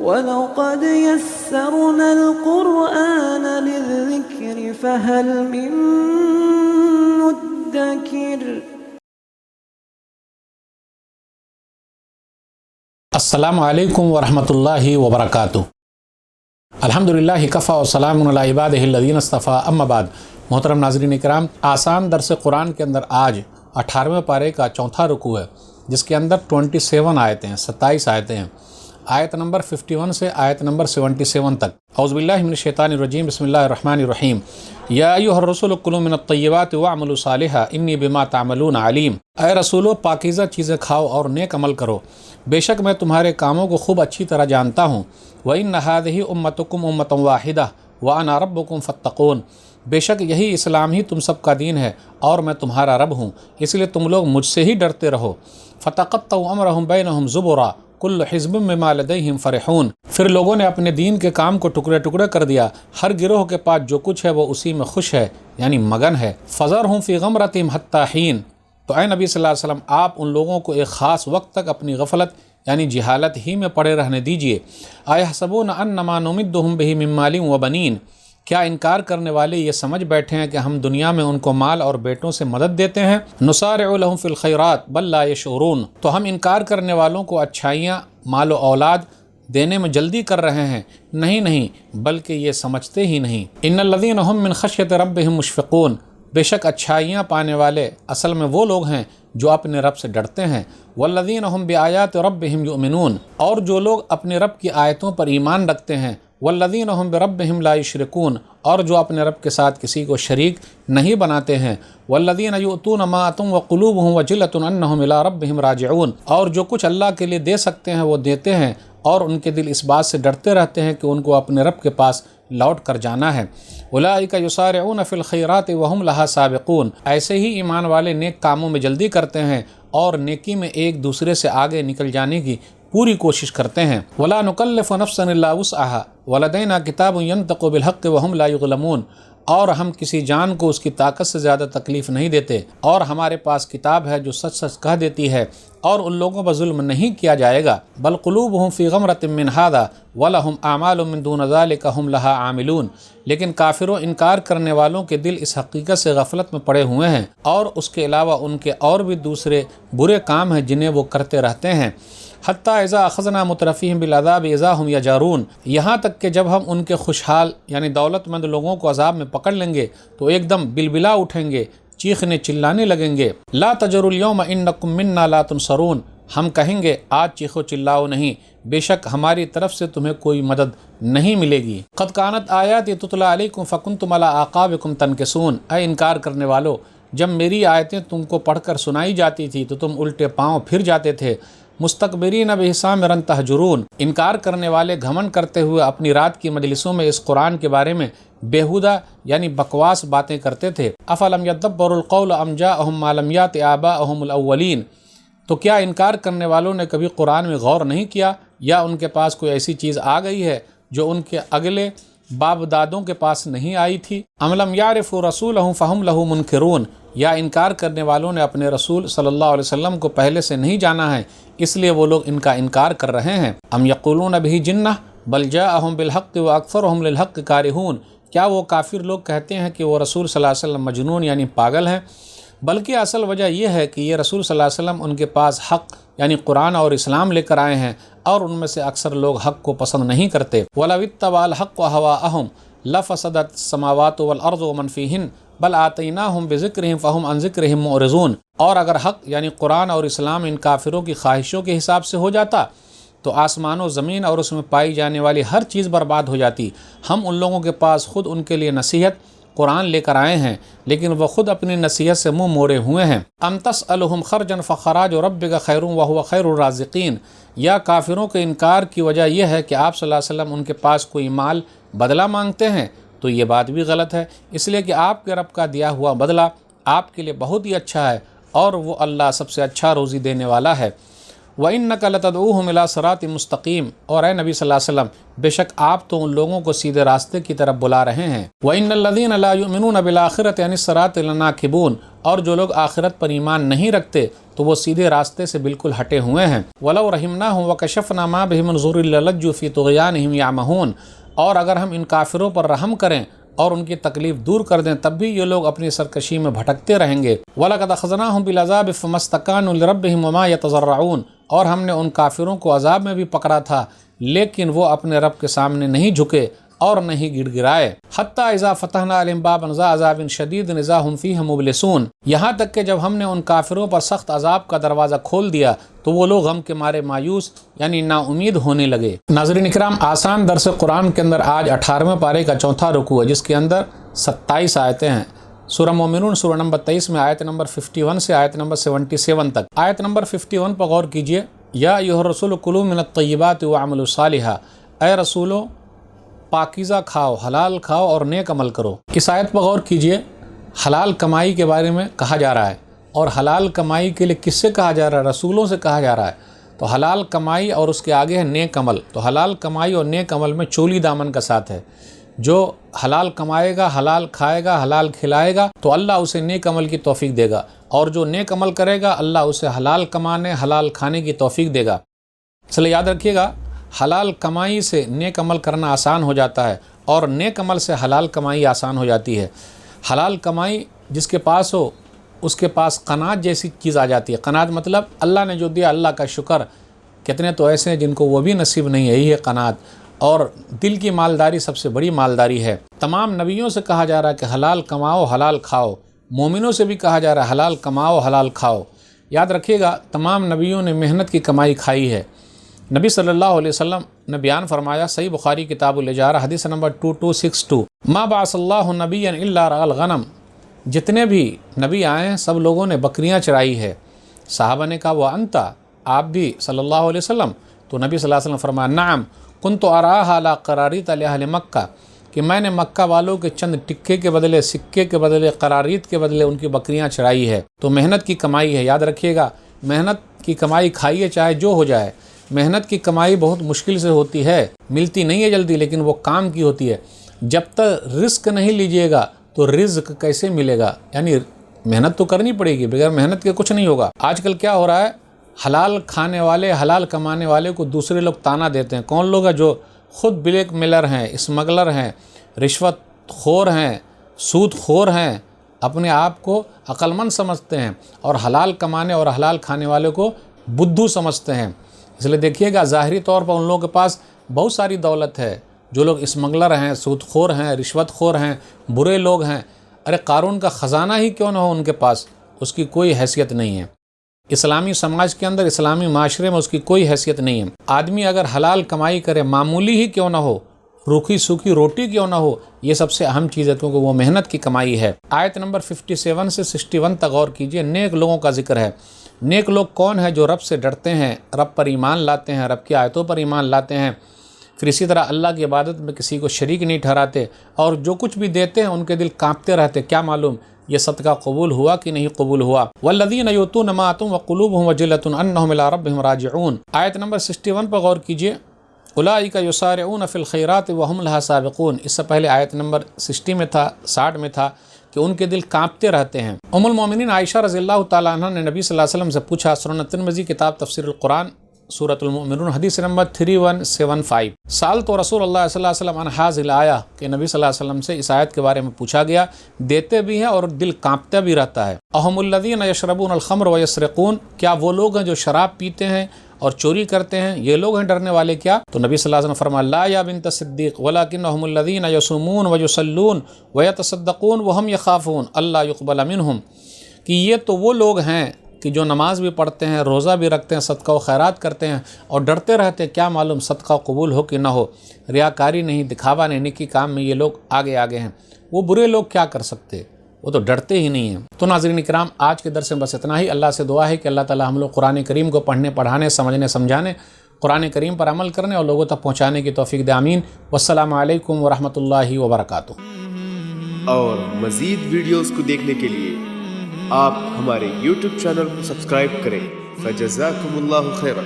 وَلَقَدْ يَسَّرْنَا الْقُرْآنَ لِلذِّكْرِ فَهَلْ مِن مُّدَّكِرٍ۔ السلام علیکم ورحمۃ اللہ وبرکاتہ۔ الحمدللہ کفا وسلام علی عبادہ الذین اصطفیٰ، اما بعد۔ محترم ناظرین کرام، آسان درس قرآن کے اندر آج 18ویں پارے کا چوتھا رکوع ہے، جس کے اندر 27 آیتیں ہیں، 27 آیتیں ہیں، آیت نمبر 51 سے آیت نمبر 77 تک۔ اعوذ باللہ من الشیطان الرجیم، بسم اللہ الرحمن الرحیم۔ یا ایھا الرسول کلوا من الطیبات واعملوا صالحا انی بما تعملون علیم۔ اے رسولو، پاکیزہ چیزیں کھاؤ اور نیک عمل کرو، بے شک میں تمہارے کاموں کو خوب اچھی طرح جانتا ہوں۔ وَإِنَّ هَٰذِهِ أُمَّتُكُمْ أُمَّةً وَاحِدَةً وَأَنَا رَبُّكُمْ فَاتَّقُونِ۔ بے شک یہی اسلام ہی تم سب کا دین ہے اور میں تمہارا رب ہوں، اس لیے تم لوگ مجھ سے ہی ڈرتے رہو۔ فَتَقَطَّعُوا أَمْرَهُمْ بَيْنَهُمْ زُبُرًا كُلُّ حِزْبٍ بِمَا لَدَيْهِمْ فَرِحُونَ۔ پھر لوگوں نے اپنے دین کے کام کو ٹکڑے ٹکڑے کر دیا، ہر گروہ کے پاس جو کچھ ہے وہ اسی میں خوش ہے، یعنی مگن ہے۔ فَذَرْهُمْ فِي غَمْرَتِهِمْ حَتَّىٰ حِينٍ۔ تو اے نبی صلی اللہ علیہ وسلم، آپ ان لوگوں کو ایک خاص وقت تک اپنی غفلت یعنی جہالت ہی میں پڑے رہنے دیجیے۔ أَيَحْسَبُونَ أَنَّمَا نُمِدُّهُم بِهِ مِن مَّالٍ وَبَنِينَ۔ کیا انکار کرنے والے یہ سمجھ بیٹھے ہیں کہ ہم دنیا میں ان کو مال اور بیٹوں سے مدد دیتے ہیں؟ نُسَارِعُ لَهُمْ فِي الْخَيْرَاتِ بَل لَّا يَشْعُرُونَ۔ تو ہم انکار کرنے والوں کو اچھائیاں، مال و اولاد دینے میں جلدی کر رہے ہیں؟ نہیں، بلکہ یہ سمجھتے ہی نہیں۔ إِنَّ الَّذِينَ هُم مِّن خَشْيَةِ رَبِّهِم مُشْفِقُونَ۔ بے شک اچھائیاں پانے والے اصل میں وہ لوگ ہیں جو اپنے رب سے ڈرتے ہیں۔ وَالَّذِينَ هُم بِآيَاتِ رَبِّهِمْ يُؤْمِنُونَ۔ اور جو لوگ اپنے رب کی آیتوں پر ایمان رکھتے ہیں۔ وَالَّذِينَ هُم بِرَبِّهِمْ لَا يُشْرِكُونَ۔ اور جو اپنے رب کے ساتھ کسی کو شریک نہیں بناتے ہیں۔ وَالَّذِينَ يُؤْتُونَ مَا آتَوْا وَقُلُوبُهُمْ وَجِلَةٌ أَنَّهُمْ إِلَىٰ رَبِّهِمْ راجعون۔ اور جو کچھ اللہ کے لیے دے سکتے ہیں وہ دیتے ہیں، اور ان کے دل اس بات سے ڈرتے رہتے ہیں کہ ان کو اپنے رب کے پاس لوٹ کر جانا ہے۔ أُولَٰئِكَ يُسَارِعُونَ فِي الْخَيْرَاتِ وَهُمْ لَهَا سَابِقُونَ۔ ایسے ہی ایمان والے نیک کاموں میں جلدی کرتے ہیں اور نیکی میں ایک دوسرے سے آگے نکل جانے کی پوری کوشش کرتے ہیں۔ وَلَا نُكَلِّفُ نَفْسًا إِلَّا وُسْعَهَا وَلَدَيْنَا كِتَابٌ يَنطِقُ بِالْحَقِّ وَهُمْ لَا يُظْلَمُونَ۔ اور ہم کسی جان کو اس کی طاقت سے زیادہ تکلیف نہیں دیتے، اور ہمارے پاس کتاب ہے جو سچ سچ کہہ دیتی ہے، اور ان لوگوں پر ظلم نہیں کیا جائے گا۔ بل قلوبهم فی غمرۃ من ھذا ولہم اعمال من دون ذلک ہم لہا عاملون۔ لیکن کافروں، انکار کرنے والوں کے دل اس حقیقت سے غفلت میں پڑے ہوئے ہیں، اور اس کے علاوہ ان کے اور بھی دوسرے برے کام ہیں جنہیں وہ کرتے رہتے ہیں۔ حتیٰ اذا اخذنا مترفیہم بالعذاب اذا ہم یجارون۔ یہاں تک کہ جب ہم ان کے خوشحال یعنی دولت مند لوگوں کو عذاب میں پکڑ لیں گے تو ایک دم بلبلا اٹھیں گے، چیخنے چلانے لگیں گے۔ لا تجروا اليوم انکم منا لا تنصرون۔ ہم کہیں گے آج چیخو چلاؤ نہیں، بے شک ہماری طرف سے تمہیں کوئی مدد نہیں ملے گی۔ قد کانت آیاتی تتلی علیکم فکنتم علی اعقابکم تنکسون۔ اے انکار کرنے والو، جب میری آیتیں تم کو پڑھ کر سنائی جاتی تھی تو تم الٹے پاؤں پھر جاتے تھے۔ مستکبرین بہ سامرا تہجرون۔ انکار کرنے والے گھمنڈ کرتے ہوئے اپنی رات کی مجلسوں میں اس قرآن کے بارے میں بیہودہ یعنی بکواس باتیں کرتے تھے۔ افلم یدبروا القول ام جاءہم ما لم یأت آباءہم الاولین۔ تو کیا انکار کرنے والوں نے کبھی قرآن میں غور نہیں کیا، یا ان کے پاس کوئی ایسی چیز آ گئی ہے جو ان کے اگلے باپ دادوں کے پاس نہیں آئی تھی؟ ام لم یعرفوا رسولہم فہم لہ منکرون۔ یا انکار کرنے والوں نے اپنے رسول صلی اللہ علیہ وسلم کو پہلے سے نہیں جانا ہے، اس لیے وہ لوگ ان کا انکار کر رہے ہیں۔ ام یقولون بہ جنہ بل جاءہم بالحق واکثرہم للحق کارہون۔ کیا وہ کافر لوگ کہتے ہیں کہ وہ رسول صلی اللہ علیہ وسلم مجنون یعنی پاگل ہیں؟ بلکہ اصل وجہ یہ ہے کہ یہ رسول صلی اللہ علیہ وسلم ان کے پاس حق یعنی قرآن اور اسلام لے کر آئے ہیں، اور ان میں سے اکثر لوگ حق کو پسند نہیں کرتے۔ وَلَوِ اتَّبَعَ الْحَقُّ أَهْوَاءَهُمْ لَفَسَدَتِ السَّمَاوَاتُ وَالْأَرْضُ وَمَنْ فِيهِنَّ بل آتَيْنَاهُمْ بِذِكْرِهِمْ فَهُمْ عَنْ ذِكْرِهِمْ مُعْرِضُونَ۔ اور اگر حق یعنی قرآن اور اسلام ان کافروں کی خواہشوں کے حساب سے ہو جاتا تو آسمان و زمین اور اس میں پائی جانے والی ہر چیز برباد ہو جاتی۔ ہم ان لوگوں کے پاس خود ان کے لیے نصیحت قرآن لے کر آئے ہیں، لیکن وہ خود اپنی نصیحت سے منہ موڑے ہوئے ہیں۔ ام تسألہم خرجا فخراج ربک خیر وہو خیر الرازقین۔ یا کافروں کے انکار کی وجہ یہ ہے کہ آپ صلی اللہ علیہ وسلم ان کے پاس کوئی مال بدلہ مانگتے ہیں، تو یہ بات بھی غلط ہے، اس لیے کہ آپ کے رب کا دیا ہوا بدلہ آپ کے لیے بہت ہی اچھا ہے، اور وہ اللہ سب سے اچھا روزی دینے والا ہے۔ وَإِنَّكَ لَتَدْعُوهُمْ إِلَىٰ صِرَاطٍ مُسْتَقِيمٍ۔ اور اے نبی صلی اللہ علیہ وسلم، بے شک آپ تو ان لوگوں کو سیدھے راستے کی طرف بلا رہے ہیں۔ وَإِنَّ الَّذِينَ لَا يُؤْمِنُونَ بِالْآخِرَةِ عَنِ الصِّرَاطِ لَنَاكِبُونَ۔ اور جو لوگ آخرت پر ایمان نہیں رکھتے تو وہ سیدھے راستے سے بالکل ہٹے ہوئے ہیں۔ وَلَوْ رَحِمْنَاهُمْ وَكَشَفْنَا مَا بِهِمْ مِنْ ضُرٍّ لَلَجُّوا فِي طُغْيَانِهِمْ يَعْمَهُونَ، اور اگر ہم ان کافروں پر رحم کریں اور ان کی تکلیف دور کر دیں تب بھی یہ لوگ اپنی سرکشی میں بھٹکتے رہیں گے۔ وَلَقَدْ أَخَذْنَاهُمْ بِالْعَذَابِ فَمَا اسْتَكَانُوا لِرَبِّهِمْ وَمَا يَتَضَرَّعُونَ، اور ہم نے ان کافروں کو عذاب میں بھی پکڑا تھا لیکن وہ اپنے رب کے سامنے نہیں جھکے اور نہیں گڑ گڑائے۔ حتیٰ اذا فتحنا علیہم بابا ذا عذاب شدید اذا ہم فیہ مبلسون، یہاں تک کہ جب ہم نے ان کافروں پر سخت عذاب کا دروازہ کھول دیا تو وہ لوگ غم کے مارے مایوس یعنی نا امید ہونے لگے۔ ناظرین اکرام، آسان درس قرآن کے اندر آج 18ویں پارے کا چوتھا رکوع ہے جس کے اندر 27 آیتیں ہیں۔ سورہ مومنون سورہ نمبر 23 میں آیت نمبر 51 سے آیت نمبر 77 تک۔ آیت نمبر 51 پر غور کیجئے، یا ایھا الرسول کلوا من الطیبات واعملوا صالحا، اے رسولو پاکیزہ کھاؤ، حلال کھاؤ اور نیک عمل کرو۔ اس آیت پر غور کیجئے، حلال کمائی کے بارے میں کہا جا رہا ہے، اور حلال کمائی کے لیے کس سے کہا جا رہا ہے؟ رسولوں سے کہا جا رہا ہے۔ تو حلال کمائی اور اس کے آگے ہے نیک عمل، تو حلال کمائی اور نیک عمل میں چولی دامن کا ساتھ ہے۔ جو حلال کمائے گا، حلال کھائے گا، حلال کھلائے گا تو اللہ اسے نیک عمل کی توفیق دے گا، اور جو نیک عمل کرے گا اللہ اسے حلال کمانے، حلال کھانے کی توفیق دے گا۔ اس لیے یاد رکھیے گا، حلال کمائی سے نیک عمل کرنا آسان ہو جاتا ہے اور نیک عمل سے حلال کمائی آسان ہو جاتی ہے۔ حلال کمائی جس کے پاس ہو اس کے پاس قناعت جیسی چیز آ جاتی ہے۔ قناعت مطلب اللہ نے جو دیا اللہ کا شکر، کتنے تو ایسے ہیں جن کو وہ بھی نصیب نہیں ہے، یہی ہے قناعت۔ اور دل کی مالداری سب سے بڑی مالداری ہے۔ تمام نبیوں سے کہا جا رہا ہے کہ حلال کماؤ، حلال کھاؤ، مومنوں سے بھی کہا جا رہا ہے حلال کماؤ، حلال کھاؤ۔ یاد رکھیے گا، تمام نبیوں نے محنت کی کمائی کھائی ہے۔ نبی صلی اللہ علیہ وسلم نے بیان فرمایا، صحیح بخاری کتاب الاجارہ حدیث نمبر 2262، ما بعث اللہ نبیا الا رعى الغنم، جتنے بھی نبی آئے ہیں سب لوگوں نے بکریاں چرائی ہے۔ صحابہ نے کہا وہ انتا، آپ بھی صلی اللہ علیہ وسلم؟ تو نبی صلی اللہ علیہ وسلم فرمایا نعم کنت اراها علی قراریط لاہل مکہ، کہ میں نے مکہ والوں کے چند ٹکے کے بدلے، سکے کے بدلے، قراریط کے بدلے ان کی بکریاں چرائی ہے۔ تو محنت کی کمائی ہے، یاد رکھیے گا، محنت کی کمائی کھائیے چاہے جو ہو جائے۔ محنت کی کمائی بہت مشکل سے ہوتی ہے، ملتی نہیں ہے جلدی، لیکن وہ کام کی ہوتی ہے۔ جب تک رزق نہیں لیجئے گا تو رزق کیسے ملے گا؟ یعنی محنت تو کرنی پڑے گی، بغیر محنت کے کچھ نہیں ہوگا۔ آج کل کیا ہو رہا ہے، حلال کھانے والے، حلال کمانے والے کو دوسرے لوگ تانا دیتے ہیں۔ کون لوگ ہیں؟ جو خود بلیک میلر ہیں، اسمگلر ہیں، رشوت خور ہیں، سود خور ہیں، اپنے آپ کو عقل مند سمجھتے ہیں، اور حلال کمانے اور حلال کھانے والے کو بدھو سمجھتے ہیں۔ اس لیے دیکھیے گا، ظاہری طور پر ان لوگوں کے پاس بہت ساری دولت ہے، جو لوگ اسمگلر ہیں، سود خور ہیں، رشوت خور ہیں، برے لوگ ہیں۔ ارے قارون کا خزانہ ہی کیوں نہ ہو ان کے پاس، اس کی کوئی حیثیت نہیں ہے۔ اسلامی سماج کے اندر، اسلامی معاشرے میں اس کی کوئی حیثیت نہیں ہے۔ آدمی اگر حلال کمائی کرے، معمولی ہی کیوں نہ ہو، روکھی سوکھی روٹی کیوں نہ ہو، یہ سب سے اہم چیز ہے، کیونکہ وہ محنت کی کمائی ہے۔ آیت نمبر 57 سے 61 تک غور کیجئے، نیک لوگوں کا ذکر ہے۔ نیک لوگ کون ہیں؟ جو رب سے ڈرتے ہیں، رب پر ایمان لاتے ہیں، رب کی آیتوں پر ایمان لاتے ہیں، پھر اسی طرح اللہ کی عبادت میں کسی کو شریک نہیں ٹھہراتے، اور جو کچھ بھی دیتے ہیں ان کے دل کانپتے رہتے، کیا معلوم یہ صدقہ قبول ہوا کہ نہیں قبول ہوا۔ والذین یؤتون ما آتوا وقلوبهم وجلة انہم الی ربہم راجعون۔ آیت نمبر 61 پر غور کیجئے، اولئک یسارعون فی الخیرات وہم لہا سابقون۔ اس سے پہلے آیت نمبر 60 میں تھا، 60 میں تھا کہ ان کے دل کانپتے رہتے ہیں۔ ام المومنین عائشہ رضی اللہ تعالیٰ عنہ نے نبی صلی اللہ علیہ وسلم سے پوچھا، سنن ترمذی کتاب تفسیر القرآن سورۃ المؤمنون حدیث نمبر 3175، سال تو رسول اللہ صلی اللہ علیہ وسلم عن هذه الآیہ، کہ نبی صلی اللہ علیہ وسلم سے اس آیت کے بارے میں پوچھا گیا، دیتے بھی ہیں اور دل کانپتا بھی رہتا ہے۔ اہم الذین یشربون الخمر ویسرقون، کیا وہ لوگ ہیں جو شراب پیتے ہیں اور چوری کرتے ہیں، یہ لوگ ہیں ڈرنے والے کیا؟ تو نبی صلی اللہ علیہ وسلم فرمایا، لا یا بنت صدیق ولکنہم الذین یصومون ویصلون ویتصدقون وہم یخافون اللہ یقبل منہم، کہ یہ تو وہ لوگ ہیں کہ جو نماز بھی پڑھتے ہیں، روزہ بھی رکھتے ہیں، صدقہ و خیرات کرتے ہیں اور ڈرتے رہتے ہیں، کیا معلوم صدقہ قبول ہو کہ نہ ہو۔ ریاکاری نہیں، دکھاوا نہیں، نیکی کام میں یہ لوگ آگے ہیں۔ وہ برے لوگ کیا کر سکتے، وہ تو ڈرتے ہی نہیں ہیں۔ تو ناظرین کرام، آج کے درس میں بس اتنا ہی۔ اللہ سے دعا ہے کہ اللہ تعالی ہم لوگ قرآن کریم کو پڑھنے، پڑھانے، سمجھنے، سمجھانے، قرآن کریم پر عمل کرنے اور لوگوں تک پہنچانے کی توفیق دے، آمین۔ والسلام علیکم ورحمۃ اللہ وبرکاتہ۔ اور مزید ویڈیوز کو دیکھنے کے لیے آپ ہمارے YouTube چینل کو سبسکرائب کریں۔ فجزاکم اللہ خیرا۔